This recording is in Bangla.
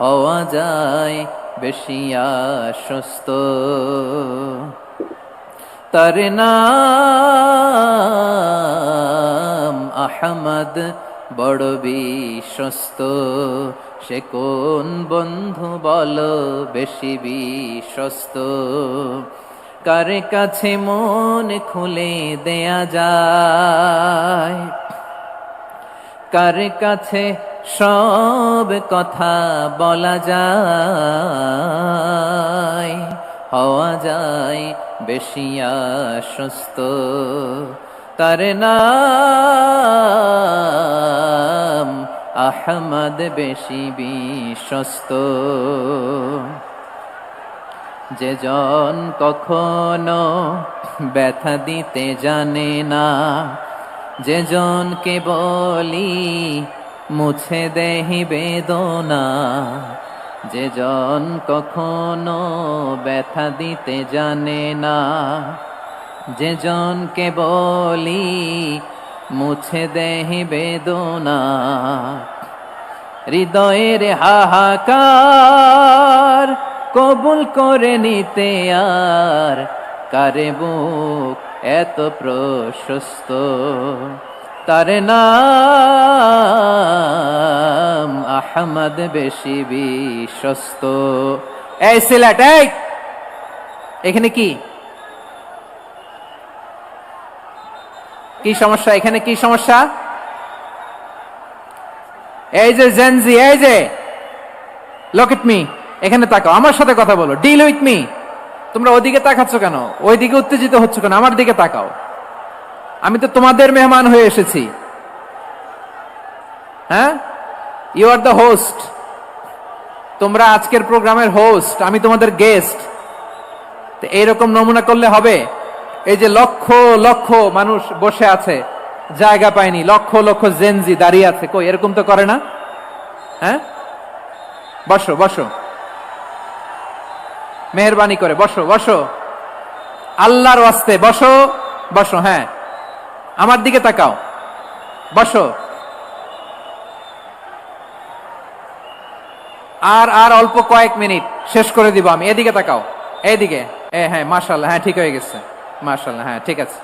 হওয়া যায় বেশি আশ্বস্ত, তার নাম আহমদ বড় বিশ্বস্ত। সে কোন বন্ধু বল বেশি বিশ্বস্ত, কার কাছে মন খুলে দেয়া যায়, কার কাছে সব কথা বলা যায়, হওয়া যায় বেশি আশ্বস্ত, তার নাম আহমদ বেশি বিশ্বস্ত। যে জন কখনো ব্যথা দিতে জানে না, যে জনকে বলি মুছে দেহি বেদনা, যে জন কখনো ব্যথা দিতে জানে না, যে জনকে বলি মুছে দেহি বেদনা, হৃদয়ের হাহাকার কবুল করে নিতে আর কারে বুক এত প্রশস্ত, তার নাম আহমদ বেশি বিশ্বস্ত। এই সিলেট, এই এখানে কি কি সমস্যা? এখানে কি সমস্যা? এই যে জেনজি, এই যে লুক এট মি, এখানে তাকাও, আমার সাথে কথা বলো, ডিল উইথ মি। তোমরা ওইদিকে তাকাচ্ছ কেন? ওইদিকে উত্তেজিত হচ্ছ কেন? আমার দিকে তাকাও, আমি তো তোমাদের মেহমান হয়ে এসেছি। হ্যাঁ, ইউ আর দ্য হোস্ট, তোমরা আজকের প্রোগ্রামের হোস্ট, আমি তোমাদের গেস্ট। এইরকম নমুনা করলে হবে? এই যে লক্ষ লক্ষ মানুষ বসে আছে, জায়গা পায়নি, লক্ষ লক্ষ জেনজি দাঁড়িয়ে আছে, কই এরকম তো করে না? হ্যাঁ, বসো বসো, মেহরবানি করে বসো বসো, আল্লাহর ওয়াস্তে বসো বসো। হ্যাঁ, আমার দিকে তাকাও, বসো। আর আর অল্প কয়েক মিনিট, শেষ করে দিব আমি। এদিকে তাকাও, এইদিকে। হ্যাঁ মাশাআল্লাহ, হ্যাঁ ঠিক হয়ে গেছে, মাশাআল্লাহ, হ্যাঁ ঠিক আছে।